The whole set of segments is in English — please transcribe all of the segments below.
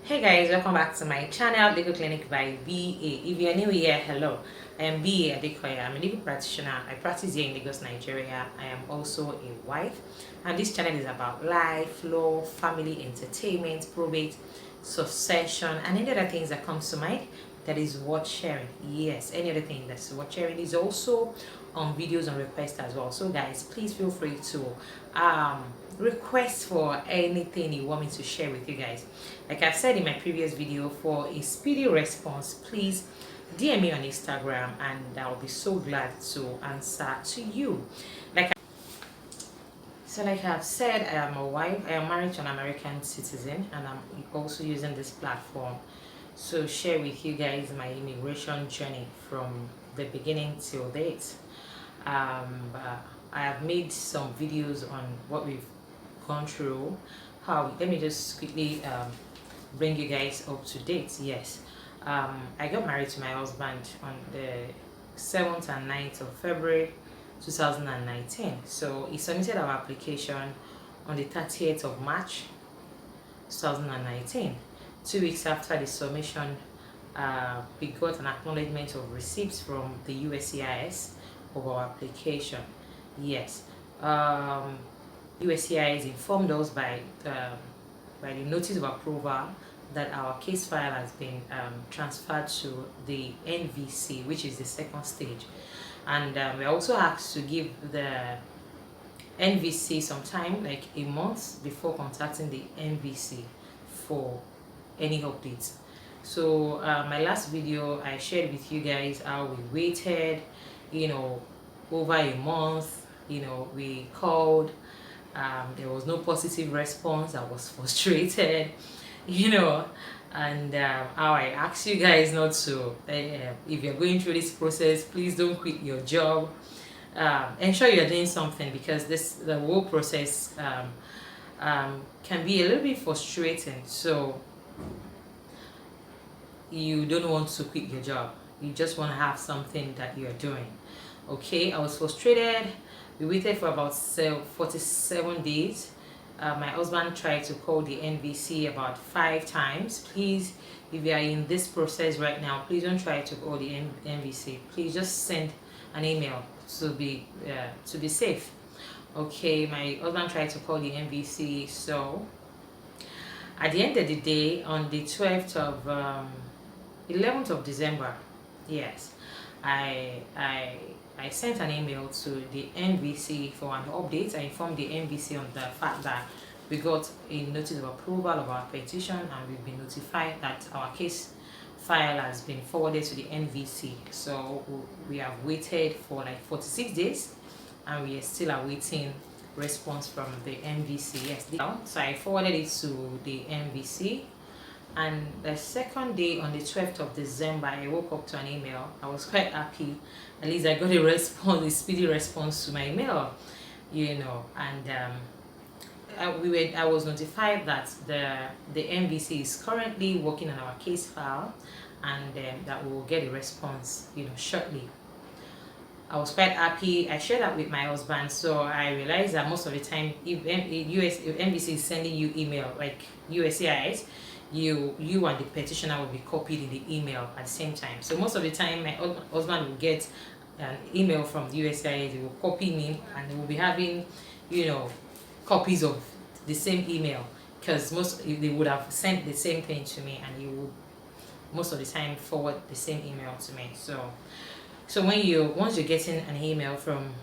Hey guys, welcome back to my channel, Legal Clinic by BA. If you're new here, hello. I am BA Adekoya. I'm a legal practitioner. I practice here in Lagos, Nigeria. I am also a wife, and this channel is about life, law, family, entertainment, probate, succession, and any other things that comes to mind that is worth sharing. Yes, any other thing that's worth sharing is also on videos on request as well. So guys, please feel free to request for anything you want me to share with you guys. Like I've said in my previous video, for a speedy response, please DM me on Instagram and I'll be so glad to answer to you. Like I've said, I am a wife. I am married to an American citizen, and I'm also using this platform to share with you guys my immigration journey from the beginning till date. I have made some videos on what we've gone through. Let me just quickly bring you guys up to date. Yes, I got married to my husband on the 7th and 9th of February 2019. So he submitted our application on the 30th of March 2019. 2 weeks after the submission, we got an acknowledgement of receipts from the USCIS of our application. Yes, USCIS informed us by the notice of approval that our case file has been transferred to the NVC, which is the second stage. And we're also asked to give the NVC some time, like a month, before contacting the NVC for any updates. So my last video, I shared with you guys how we waited, over a month. We called, there was no positive response. I was frustrated, and how I ask you guys not to, if you're going through this process, please don't quit your job. Ensure you're doing something, because the whole process can be a little bit frustrating. So you don't want to quit your job. You just want to have something that you're doing. Okay, I was frustrated. We waited for about 47 days. My husband tried to call the NVC about 5 times. Please, if you are in this process right now, please don't try to call the NVC. Please just send an email to be safe. Okay, my husband tried to call the NVC. So at the end of the day, on the 11th of December, yes, I sent an email to the NVC for an update. I informed the NVC on the fact that we got a notice of approval of our petition, and we've been notified that our case file has been forwarded to the NVC. So we have waited for like 46 days, and we are still awaiting response from the NVC. Yes, so I forwarded it to the NVC. And the second day, on the 12th of December, I woke up to an email. I was quite happy. At least I got a response, a speedy response to my email, and I was notified that the NVC is currently working on our case file, and that we will get a response, shortly. I was quite happy. I shared that with my husband, so I realized that most of the time, if NVC is sending you email, like USCIS, you and the petitioner will be copied in the email at the same time. So most of the time, my husband will get an email from the USCIS. He will copy me, and we'll be having, copies of the same email, because they would have sent the same thing to me, and he would most of the time forward the same email to me. So once you're getting an email from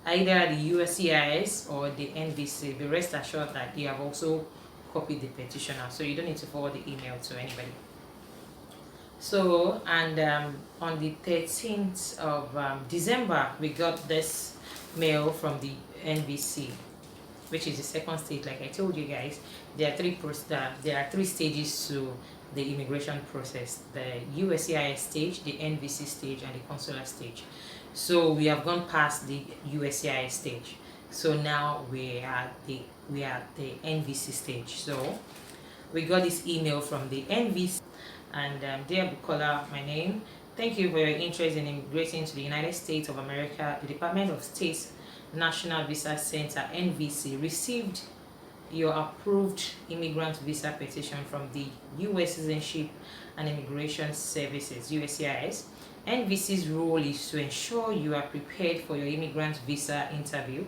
either the USCIS or the NVC, be rest assured that they have also copied the petitioner, so you don't need to forward the email to anybody. So, and on the 13th of December, we got this mail from the NVC, which is the second stage. Like I told you guys, there are three stages to the immigration process: the USCIS stage, the NVC stage, and the consular stage. So we have gone past the USCIS stage. So now we are the NVC stage. So we got this email from the NVC, and dear Bukola, my name. Thank you for your interest in immigrating to the United States of America. The Department of State's National Visa Center, NVC, received your approved immigrant visa petition from the U.S. Citizenship and Immigration Services (USCIS). NVC's role is to ensure you are prepared for your immigrant visa interview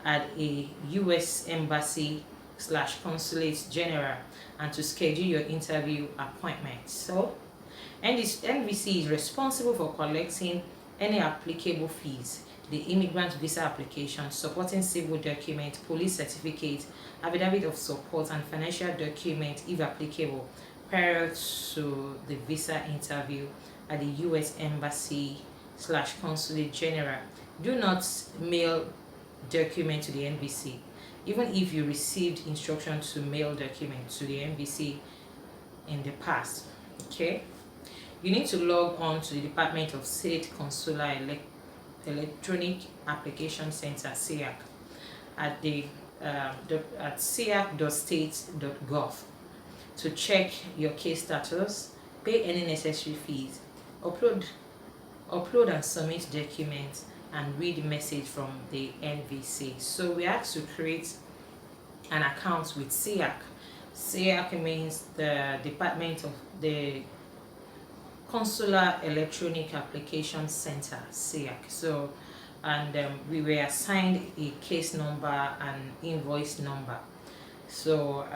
at a U.S. embassy / consulate general and to schedule your interview appointment. So, NVC is responsible for collecting any applicable fees, the immigrant visa application, supporting civil document, police certificate, affidavit of support, and financial document, if applicable, prior to the visa interview at the U.S. Embassy / Consulate General. Do not mail document to the NVC, even if you received instruction to mail document to the NVC in the past. Okay, you need to log on to the Department of State Consular Electronic Application Center (CEAC) at at ceac.state.gov to check your case status, pay any necessary fees, upload and submit documents, and read message from the NVC. So we have to create an account with CEAC. CEAC means the Department of the Consular Electronic Application Center, CEAC. So, and we were assigned a case number and invoice number. So,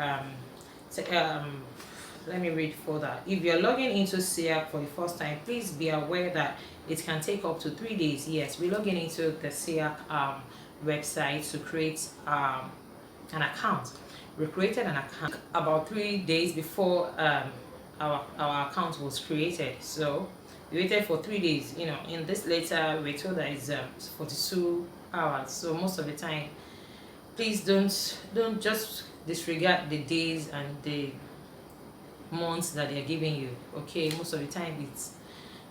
let me read further. If you're logging into CEAC for the first time, please be aware that it can take up to 3 days. Yes, we're logging into the CEAC website to create an account. We created an account about 3 days before our account was created. So we waited for 3 days. You know, in this letter we're told that it's 42 hours. So most of the time, please don't just disregard the days and the months that they're giving you. Okay, most of the time it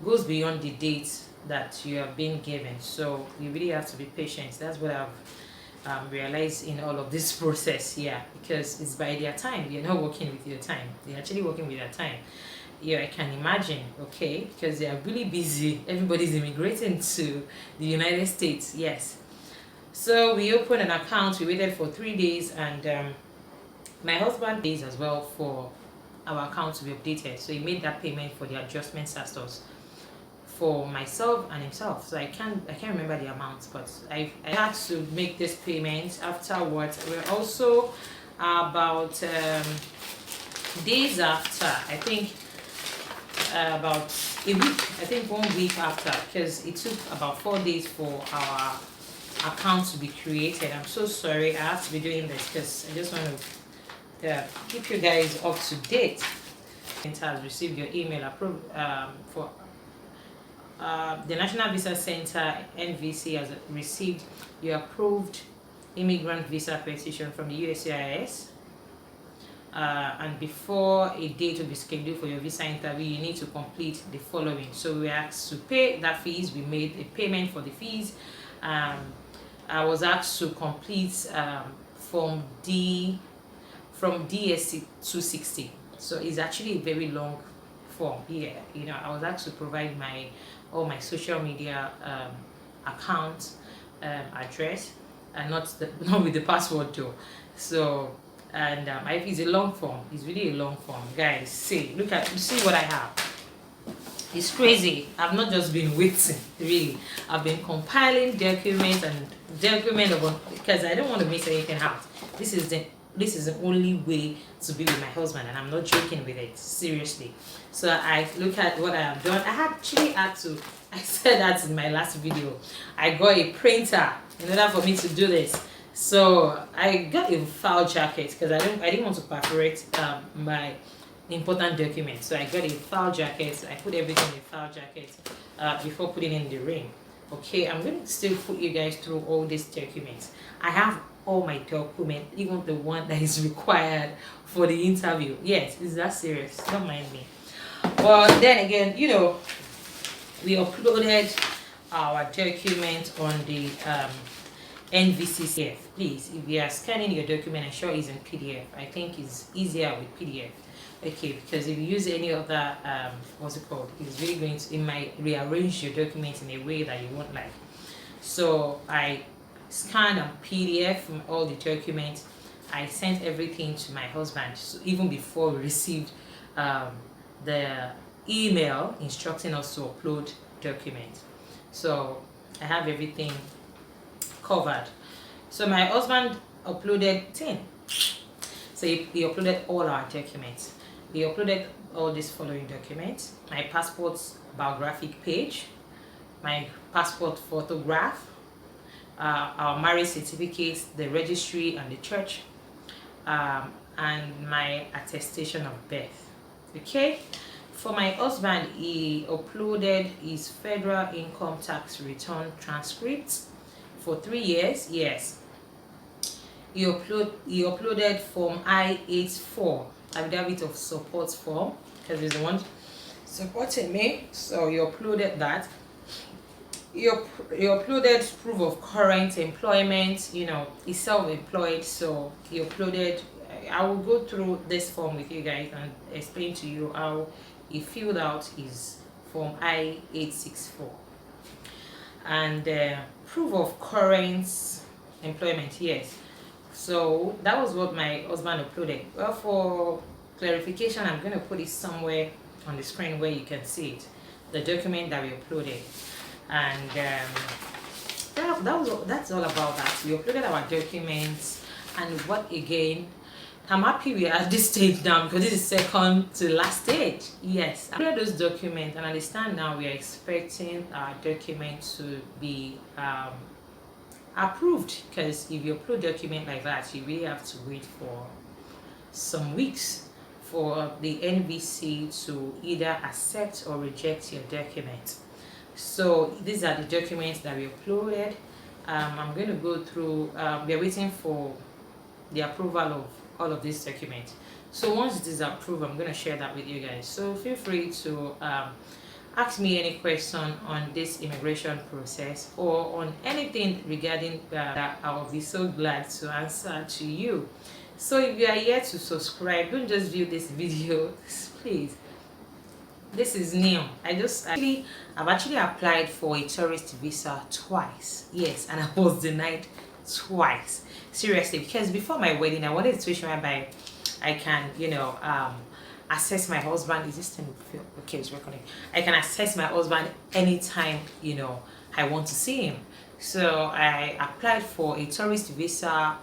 goes beyond the date that you are being given. So you really have to be patient. That's what I've realized in all of this process here, because it's by their time. You're not working with your time, they're actually working with their time. Yeah, I can imagine. Okay, because they are really busy. Everybody's immigrating to the United States. Yes, so we opened an account. We waited for 3 days, and my husband pays as well for our account to be updated. So he made that payment for the adjustment status for myself and himself. So I can't remember the amount, but I had to make this payment afterwards. We're also about days after, I think about a week, I think 1 week after, because it took about 4 days for our account to be created. I'm so sorry I have to be doing this, because I just want to keep you guys up to date. It has received your email approved for the National Visa Center (NVC) has received your approved immigrant visa petition from the USCIS, and before a date will be scheduled for your visa interview, you need to complete the following. So we asked to pay that fees. We made a payment for the fees. I was asked to complete Form D from DSC 260. So it's actually a very long form here. You know, I was asked to provide all my social media account address, and not with the password though. So, and it's a long form. It's really a long form, guys. See what I have. It's crazy. I've not just been waiting, really. I've been compiling documents and because I don't want to miss anything out. This is the only way to be with my husband, and I'm not joking with it, seriously. So I look at what I have done. I said that in my last video, I got a printer in order for me to do this. So I got a file jacket because I didn't want to perforate my important documents. So I got a file jacket. I put everything in a file jacket before putting in the ring. Okay, I'm going to still put you guys through all these documents. I have all my documents, even the one that is required for the interview. Yes, it's that serious. Don't mind me. But then again, you know, we uploaded our document on the NVC. Please, if you are scanning your document, ensure it's in PDF. I think it's easier with PDF. Okay, because if you use any other what's it called, it's really going to, it might rearrange your document in a way that you won't like. So I scanned and PDF from all the documents, I sent everything to my husband, so even before we received the email instructing us to upload documents. So I have everything covered. So my husband uploaded 10. So he uploaded all our documents. He uploaded all these following documents: my passport's biographic page, my passport photograph, our marriage certificates, the registry and the church, and my attestation of birth. Okay, for my husband, he uploaded his federal income tax return transcripts for 3 years. Yes, he uploaded form I-84, affidavit of support form, because he's the one supporting me. So he uploaded that. He uploaded proof of current employment. You know, he's self-employed, so he uploaded. I will go through this form with you guys and explain to you how he filled out his form I-864. And proof of current employment, yes. So that was what my husband uploaded. Well, for clarification, I'm going to put it somewhere on the screen where you can see it, the document that we uploaded. And that's all about that. We uploaded our documents, and what again, I'm happy we are at this stage now, because this is second to last stage. Yes, I uploaded those documents, and I understand now we are expecting our document to be approved, because if you upload document like that, you really have to wait for some weeks for the NVC to either accept or reject your document. So these are the documents that we uploaded. I'm going to go through. We are waiting for the approval of all of these documents. So once it is approved, I'm going to share that with you guys. So feel free to ask me any question on this immigration process or on anything regarding that. I will be so glad to answer to you. So if you are here to subscribe, don't just view this video, please. This is new. I've actually applied for a tourist visa twice. Yes, and I was denied twice. Seriously, because before my wedding, I wanted a situation whereby I can, assess my husband. Is this thing okay? It's recording. I can assess my husband anytime, I want to see him. So I applied for a tourist visa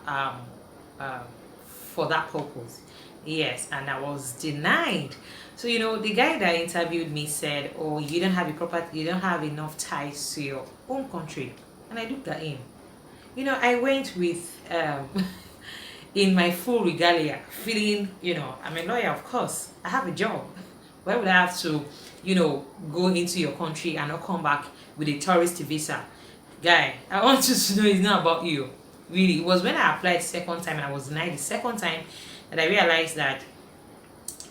for that purpose. Yes, and I was denied. So the guy that interviewed me said, "Oh, you don't have enough ties to your home country." And I looked at him. I went with in my full regalia, feeling, I'm a lawyer, of course. I have a job. Why would I have to, go into your country and not come back with a tourist visa? Guy, I want you to know it's not about you. Really, it was when I applied the second time and I was denied the second time that I realized that,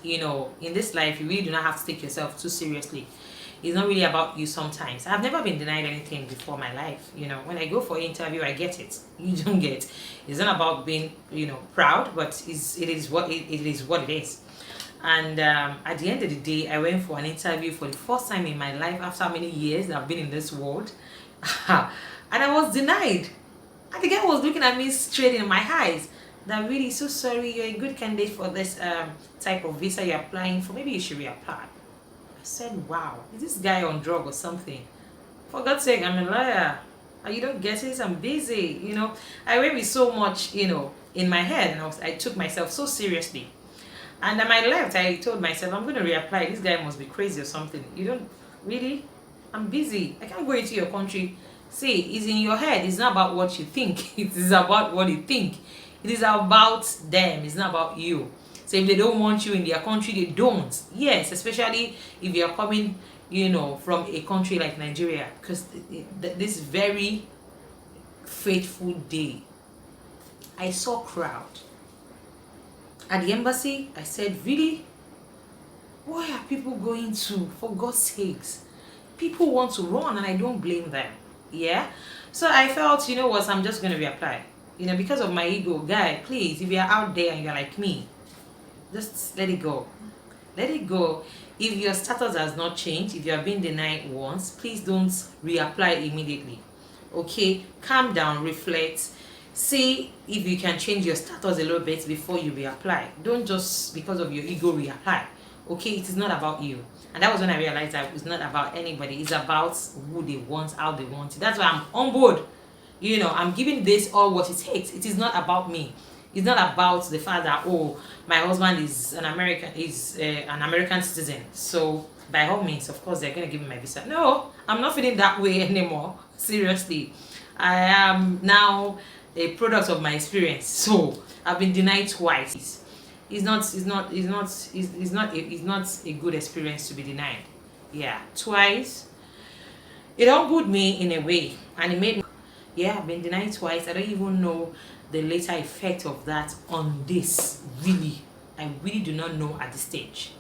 in this life, you really do not have to take yourself too seriously. It's not really about you sometimes. I've never been denied anything before my life. When I go for an interview, I get it. You don't get. It's not about being, proud, but it is what it is. And at the end of the day, I went for an interview for the first time in my life after many years that I've been in this world. And I was denied. And the guy was looking at me straight in my eyes. That really, so sorry, you're a good candidate for this type of visa you're applying for. Maybe you should reapply. I said, wow, is this guy on drug or something? For God's sake, I'm a lawyer. You don't get it, I'm busy. I went with so much, in my head, and I took myself so seriously. And on I left, I told myself, I'm going to reapply. This guy must be crazy or something. You don't, really? I'm busy. I can't go into your country. See, it's in your head. It's not about what you think. It is about what you think. It is about them. It's not about you. So if they don't want you in their country, they don't. Yes, especially if you're coming, from a country like Nigeria. Because this very fateful day, I saw a crowd at the embassy. I said, really? Where are people going to? For God's sakes. People want to run, and I don't blame them. Yeah? So I felt, what, I'm just going to reapply. Because of my ego. Guy, please, if you're out there and you're like me, just let it go. Let it go. If your status has not changed, if you have been denied once, please don't reapply immediately. Okay? Calm down, reflect. See if you can change your status a little bit before you reapply. Don't just because of your ego reapply. Okay, it is not about you. And that was when I realized that it's not about anybody. It's about who they want, how they want it. That's why I'm on board. You know, I'm giving this all what it takes. It is not about me. It's not about the fact that, oh, my husband is an American citizen, so by all means, of course, they're gonna give me my visa. No, I'm not feeling that way anymore. Seriously, I am now a product of my experience. So I've been denied twice. It's not a good experience to be denied. Yeah, twice. It humbled me in a way, and it made me. Yeah, I've been denied twice. I don't even know the later effect of that on this. Really, I really do not know at this stage.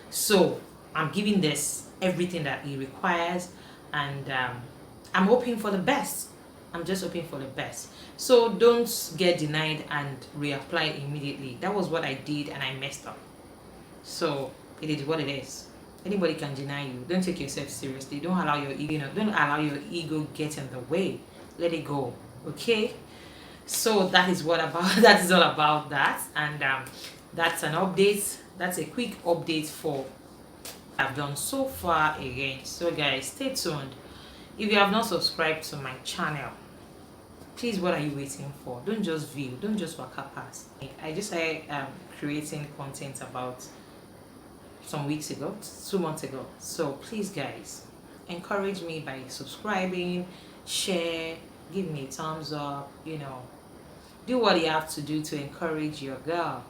So I'm giving this everything that it requires, and I'm hoping for the best. I'm just hoping for the best. So don't get denied and reapply immediately. That was what I did, and I messed up. So it is what it is. Anybody can deny you. Don't take yourself seriously. Don't allow your ego, don't allow your ego get in the way. Let it go. Okay. So that is what about that is all about that, and that's an update. That's a quick update for I've done so far again. So guys, stay tuned. If you have not subscribed to my channel, please, what are you waiting for? Don't just view, don't just walk past. I just started creating content about some weeks ago, 2 months ago. So please guys, encourage me by subscribing, share, give me a thumbs up, you know, do what you have to do to encourage your girl.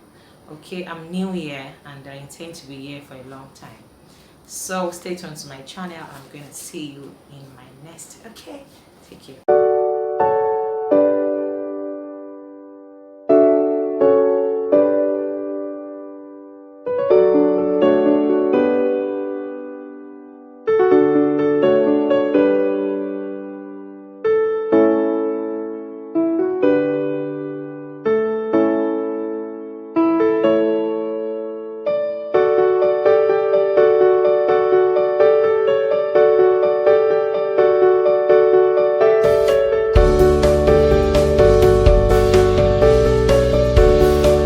Okay, I'm new here and I intend to be here for a long time. So stay tuned to my channel. I'm going to see you in my next. Okay, take care.